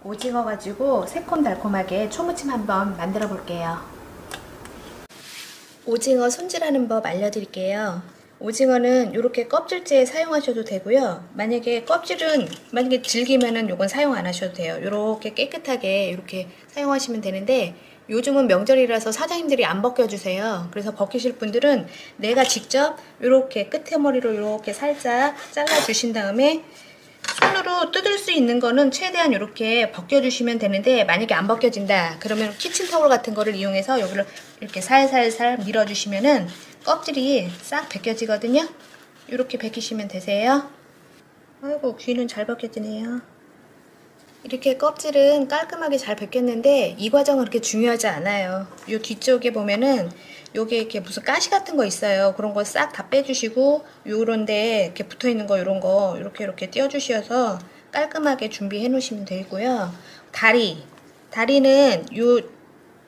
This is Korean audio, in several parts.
오징어 가지고 새콤달콤하게 초무침 한번 만들어 볼게요. 오징어 손질하는 법 알려드릴게요. 오징어는 이렇게 껍질째 사용하셔도 되고요. 만약에 껍질은 질기면은 요건 사용 안 하셔도 돼요. 이렇게 깨끗하게 이렇게 사용하시면 되는데, 요즘은 명절이라서 사장님들이 안 벗겨주세요. 그래서 벗기실 분들은 내가 직접 이렇게 끝에머리로 이렇게 살짝 잘라주신 다음에 손으로 뜯을 수 있는 거는 최대한 이렇게 벗겨주시면 되는데, 만약에 안 벗겨진다 그러면 키친타올 같은 거를 이용해서 여기를 이렇게 살살살 밀어주시면은 껍질이 싹 벗겨지거든요. 이렇게 벗기시면 되세요. 아이고, 귀는 잘 벗겨지네요. 이렇게 껍질은 깔끔하게 잘 벗겼는데 이 과정은 그렇게 중요하지 않아요. 요 뒤쪽에 보면은 요게 이렇게 무슨 가시 같은 거 있어요. 그런 거 싹 다 빼주시고, 요런데 이렇게 붙어 있는 거 요런 거 이렇게 떼어주셔서 깔끔하게 준비해 놓으시면 되고요. 다리는 요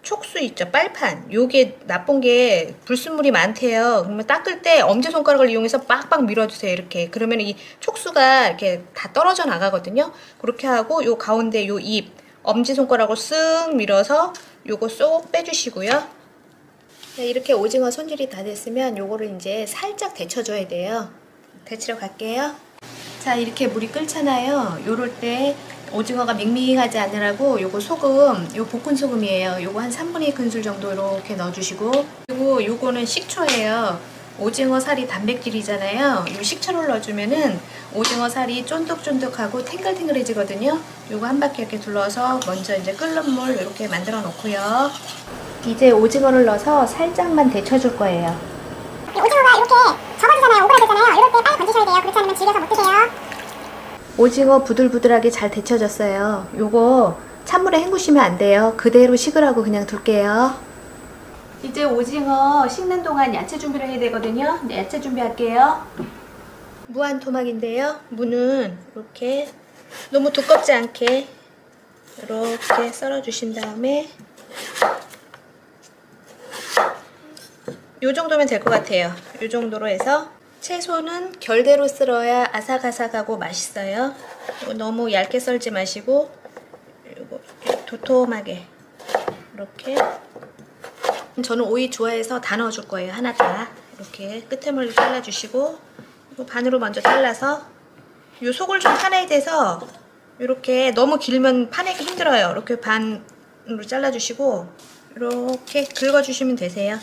촉수 있죠, 빨판, 요게 나쁜 게 불순물이 많대요. 그러면 닦을 때 엄지손가락을 이용해서 빡빡 밀어주세요. 이렇게. 그러면 이 촉수가 이렇게 다 떨어져 나가거든요. 그렇게 하고 요 가운데 요 입 엄지손가락으로 쓱 밀어서 요거 쏙 빼주시고요. 네, 이렇게 오징어 손질이 다 됐으면 요거를 이제 살짝 데쳐줘야 돼요. 데치러 갈게요. 자, 이렇게 물이 끓잖아요. 요럴 때 오징어가 밍밍하지 않으라고 요거 소금, 요 볶은 소금이에요. 요거 한 3분의 2 큰술 정도 이렇게 넣어주시고, 그리고 요거는 식초예요. 오징어 살이 단백질이잖아요. 요 식초를 넣어주면은 오징어 살이 쫀득쫀득하고 탱글탱글해지거든요. 요거 한 바퀴 이렇게 둘러서 먼저 이제 끓는 물 이렇게 만들어 놓고요. 이제 오징어를 넣어서 살짝만 데쳐줄 거예요. 오징어가 이렇게 접어지잖아요. 오그라들잖아요. 이럴 때 빨리 건지셔야 돼요. 그렇지 않으면 질겨서 못 드세요. 오징어 부들부들하게 잘 데쳐졌어요. 요거 찬물에 헹구시면 안 돼요. 그대로 식으라고 그냥 둘게요. 이제 오징어 식는 동안 야채 준비를 해야 되거든요. 야채 준비할게요. 무한 토막인데요. 무는 이렇게 너무 두껍지 않게 이렇게 썰어 주신 다음에 요 정도면 될 것 같아요. 요 정도로 해서, 채소는 결대로 썰어야 아삭아삭하고 맛있어요. 너무 얇게 썰지 마시고 요거 도톰하게 이렇게. 저는 오이 좋아해서 다 넣어줄 거예요. 하나 다 이렇게 끝에 머리를 잘라주시고, 이거 반으로 먼저 잘라서 요 속을 좀 파내야 돼서 이렇게 너무 길면 파내기 힘들어요. 이렇게 반으로 잘라주시고 이렇게 긁어주시면 되세요.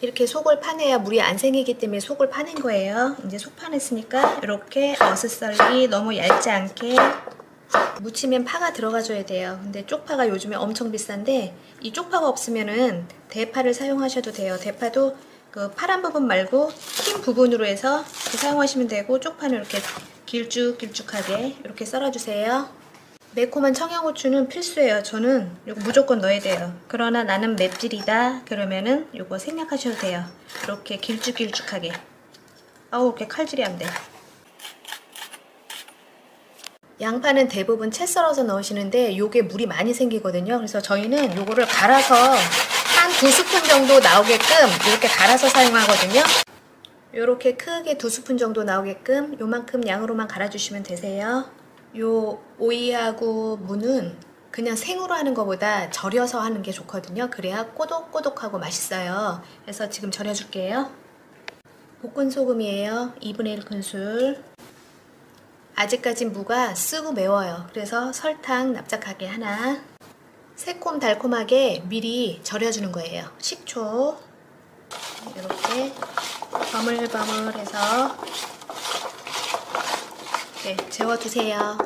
이렇게 속을 파내야 물이 안 생기기 때문에 속을 파낸 거예요. 이제 속 파냈으니까 이렇게 어슷썰기 너무 얇지 않게 무치면 파가 들어가줘야 돼요. 근데 쪽파가 요즘에 엄청 비싼데 이 쪽파가 없으면은 대파를 사용하셔도 돼요. 대파도 그 파란 부분 말고 흰 부분으로 해서 사용하시면 되고, 쪽파는 이렇게 길쭉길쭉하게 이렇게 썰어주세요. 매콤한 청양고추는 필수예요. 저는 이거 무조건 넣어야 돼요. 그러나 나는 맵찔이다 그러면은 이거 생략하셔도 돼요. 이렇게 길쭉길쭉하게. 아우, 이렇게 칼질이 안 돼. 양파는 대부분 채 썰어서 넣으시는데 요게 물이 많이 생기거든요. 그래서 저희는 요거를 갈아서 한 2스푼 정도 나오게끔 이렇게 갈아서 사용하거든요. 요렇게 크게 2스푼 정도 나오게끔 요만큼 양으로만 갈아주시면 되세요. 요 오이하고 무는 그냥 생으로 하는 것보다 절여서 하는 게 좋거든요. 그래야 꼬독꼬독하고 맛있어요. 그래서 지금 절여줄게요. 볶은 소금이에요. 2분의 1 큰술. 아직까진 무가 쓰고 매워요. 그래서 설탕 납작하게 하나. 새콤달콤하게 미리 절여주는 거예요. 식초 이렇게 버물버물해서 네, 재워두세요.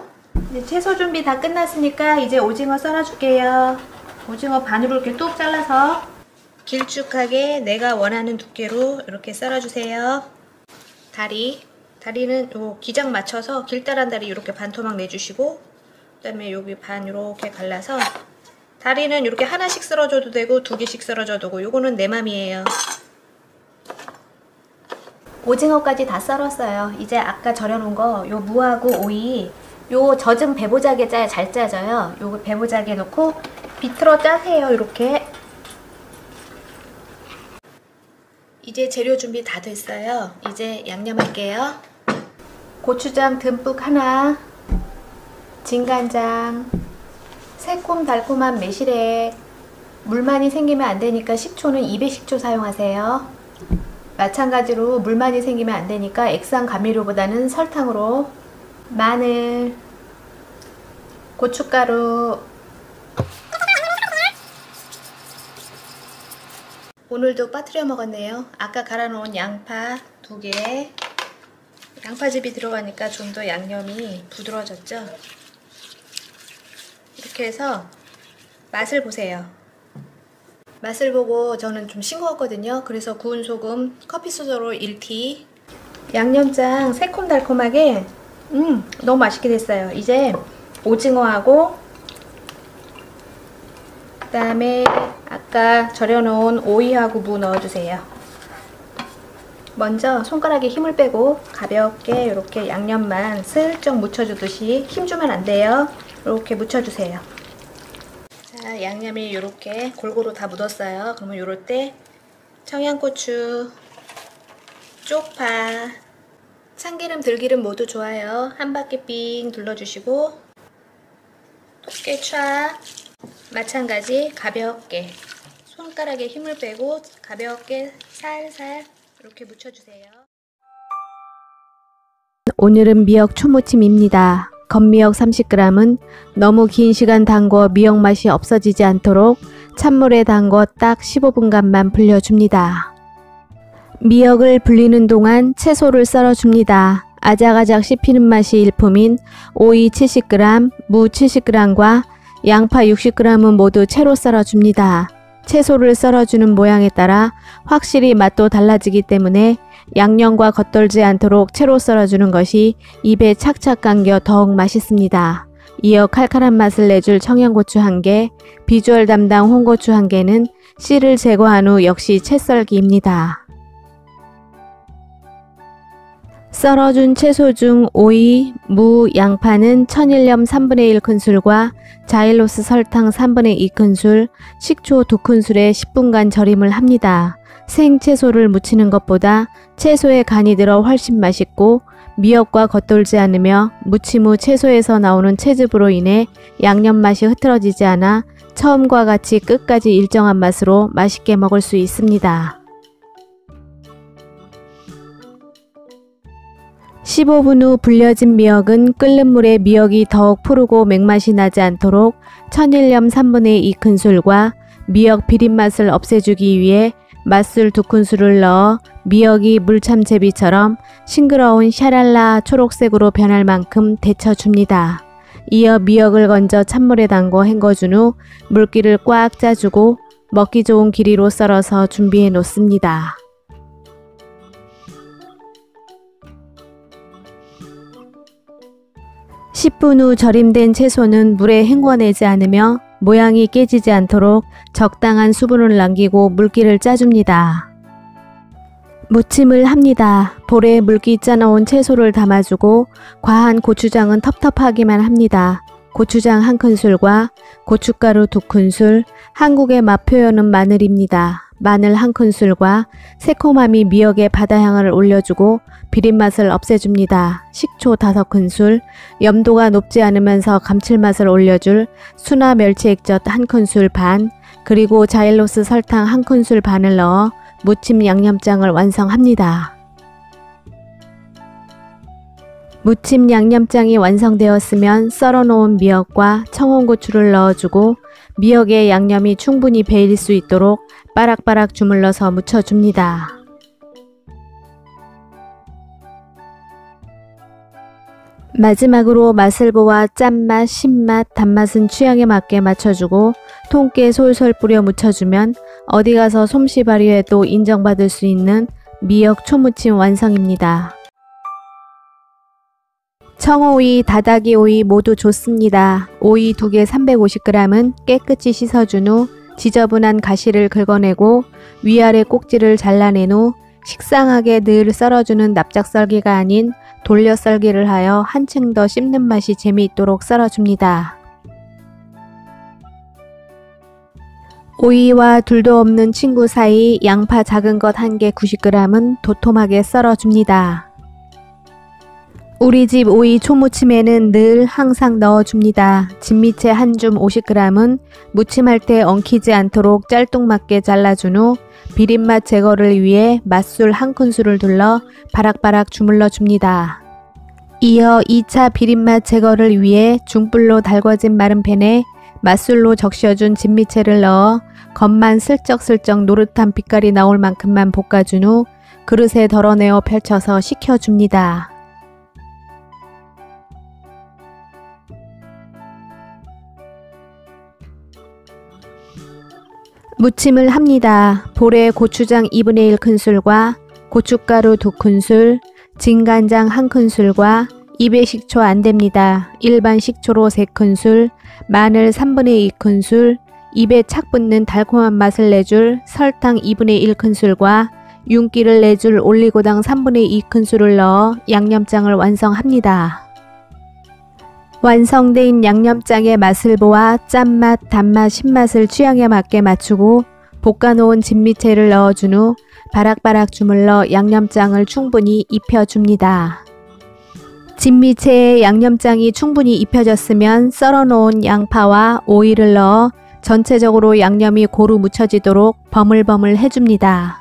이제 채소 준비 다 끝났으니까 이제 오징어 썰어줄게요. 오징어 반으로 이렇게 뚝 잘라서 길쭉하게 내가 원하는 두께로 이렇게 썰어주세요. 다리는 요 기장 맞춰서 길다란 다리 이렇게 반토막 내주시고, 그 다음에 여기 반 이렇게 갈라서, 다리는 이렇게 하나씩 썰어줘도 되고 2개씩 썰어줘도 되고, 요거는 내 맘이에요. 오징어까지 다 썰었어요. 이제 아까 절여놓은 거 요 무하고 오이, 요 젖은 배보자기에 짜야 잘 짜져요. 요 배보자기에 넣고 비틀어 짜세요. 이렇게. 이제 재료 준비 다 됐어요. 이제 양념할게요. 고추장 듬뿍 하나, 진간장, 새콤달콤한 매실액. 물 많이 생기면 안 되니까 식초는 200식초 사용하세요. 마찬가지로 물 많이 생기면 안 되니까 액상 감미료보다는 설탕으로. 마늘, 고춧가루. 오늘도 빠뜨려 먹었네요. 아까 갈아 놓은 양파 2개. 양파즙이 들어가니까 좀 더 양념이 부드러워졌죠. 이렇게 해서 맛을 보세요. 맛을 보고 저는 좀 싱거웠거든요. 그래서 구운 소금 커피소스로 1티. 양념장 새콤달콤하게 너무 맛있게 됐어요. 이제 오징어하고 그 다음에 아까 절여놓은 오이하고 무 넣어주세요. 먼저 손가락에 힘을 빼고 가볍게 이렇게 양념만 슬쩍 묻혀주듯이 힘주면 안 돼요. 이렇게 묻혀주세요. 자, 양념이 이렇게 골고루 다 묻었어요. 그러면 이럴 때 청양고추, 쪽파, 참기름, 들기름 모두 좋아요. 한 바퀴 삥 둘러주시고 토끼차 마찬가지 가볍게 손가락에 힘을 빼고 가볍게 살살 이렇게 묻혀주세요. 오늘은 미역 초무침입니다. 건미역 30g은 너무 긴 시간 담궈 미역 맛이 없어지지 않도록 찬물에 담궈 딱 15분간만 불려줍니다. 미역을 불리는 동안 채소를 썰어줍니다. 아작아작 씹히는 맛이 일품인 오이 70g, 무 70g과 양파 60g은 모두 채로 썰어줍니다. 채소를 썰어주는 모양에 따라 확실히 맛도 달라지기 때문에 양념과 겉돌지 않도록 채로 썰어주는 것이 입에 착착 감겨 더욱 맛있습니다. 이어 칼칼한 맛을 내줄 청양고추 1개, 비주얼 담당 홍고추 1개는 씨를 제거한 후 역시 채썰기입니다. 썰어준 채소 중 오이, 무, 양파는 천일염 3분의 1큰술과 자일로스 설탕 3분의 2큰술, 식초 2큰술에 10분간 절임을 합니다. 생채소를 무치는 것보다 채소에 간이 들어 훨씬 맛있고 미역과 겉돌지 않으며 무침 후 채소에서 나오는 채즙으로 인해 양념 맛이 흐트러지지 않아 처음과 같이 끝까지 일정한 맛으로 맛있게 먹을 수 있습니다. 15분 후 불려진 미역은 끓는 물에 미역이 더욱 푸르고 맹맛이 나지 않도록 천일염 3분의 2큰술과 미역 비린맛을 없애주기 위해 맛술 2큰술을 넣어 미역이 물참제비처럼 싱그러운 샤랄라 초록색으로 변할 만큼 데쳐줍니다. 이어 미역을 건져 찬물에 담궈 헹궈준 후 물기를 꽉 짜주고 먹기 좋은 길이로 썰어서 준비해 놓습니다. 10분 후 절임된 채소는 물에 헹궈내지 않으며 모양이 깨지지 않도록 적당한 수분을 남기고 물기를 짜줍니다. 무침을 합니다. 볼에 물기 짜놓은 채소를 담아주고 과한 고추장은 텁텁하기만 합니다. 고추장 1큰술과 고춧가루 2큰술, 한국의 맛 표현은 마늘입니다. 마늘 1큰술과 새콤함이 미역의 바다향을 올려주고 비린맛을 없애줍니다. 식초 5큰술, 염도가 높지 않으면서 감칠맛을 올려줄 수나 멸치 액젓 1큰술 반, 그리고 자일로스 설탕 1큰술 반을 넣어 무침 양념장을 완성합니다. 무침 양념장이 완성되었으면 썰어놓은 미역과 청원고추를 넣어주고 미역의 양념이 충분히 배일 수 있도록 바락바락 주물러서 묻혀줍니다. 마지막으로 맛을 보아 짠맛, 신맛, 단맛은 취향에 맞게 맞춰주고 통깨 솔솔 뿌려 묻혀주면 어디가서 솜씨 발휘해도 인정받을 수 있는 미역 초무침 완성입니다. 청오이, 다다기 오이 모두 좋습니다. 오이 2개 350g은 깨끗이 씻어준 후 지저분한 가시를 긁어내고 위아래 꼭지를 잘라낸 후 식상하게 늘 썰어주는 납작썰기가 아닌 돌려 썰기를 하여 한층 더 씹는 맛이 재미있도록 썰어줍니다. 오이와 둘도 없는 친구 사이 양파 작은 것 1개 90g은 도톰하게 썰어줍니다. 우리 집 오이 초무침에는 늘 항상 넣어줍니다. 진미채 한 줌 50g은 무침할 때 엉키지 않도록 짤뚱맞게 잘라준 후 비린맛 제거를 위해 맛술 1큰술을 둘러 바락바락 주물러 줍니다. 이어 2차 비린맛 제거를 위해 중불로 달궈진 마른 팬에 맛술로 적셔준 진미채를 넣어 겉만 슬쩍슬쩍 노릇한 빛깔이 나올 만큼만 볶아준 후 그릇에 덜어내어 펼쳐서 식혀줍니다. 무침을 합니다. 볼에 고추장 2분의 1 큰술과 고춧가루 2큰술, 진간장 1큰술과 입에 식초 안됩니다. 일반 식초로 3큰술, 마늘 3분의 2큰술, 입에 착 붙는 달콤한 맛을 내줄 설탕 2분의 1 큰술과 윤기를 내줄 올리고당 3분의 2 큰술을 넣어 양념장을 완성합니다. 완성된 양념장의 맛을 보아 짠맛, 단맛, 신맛을 취향에 맞게 맞추고 볶아놓은 진미채를 넣어준 후 바락바락 주물러 양념장을 충분히 입혀줍니다. 진미채에 양념장이 충분히 입혀졌으면 썰어놓은 양파와 오이를 넣어 전체적으로 양념이 고루 묻혀지도록 버물버물 해줍니다.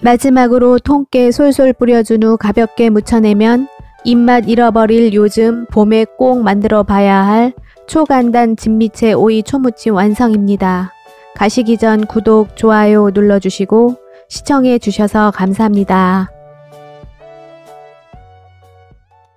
마지막으로 통깨 솔솔 뿌려준 후 가볍게 무쳐내면 입맛 잃어버릴 요즘 봄에 꼭 만들어 봐야 할 초간단 진미채 오이 초무침 완성입니다. 가시기 전 구독, 좋아요 눌러주시고 시청해 주셔서 감사합니다.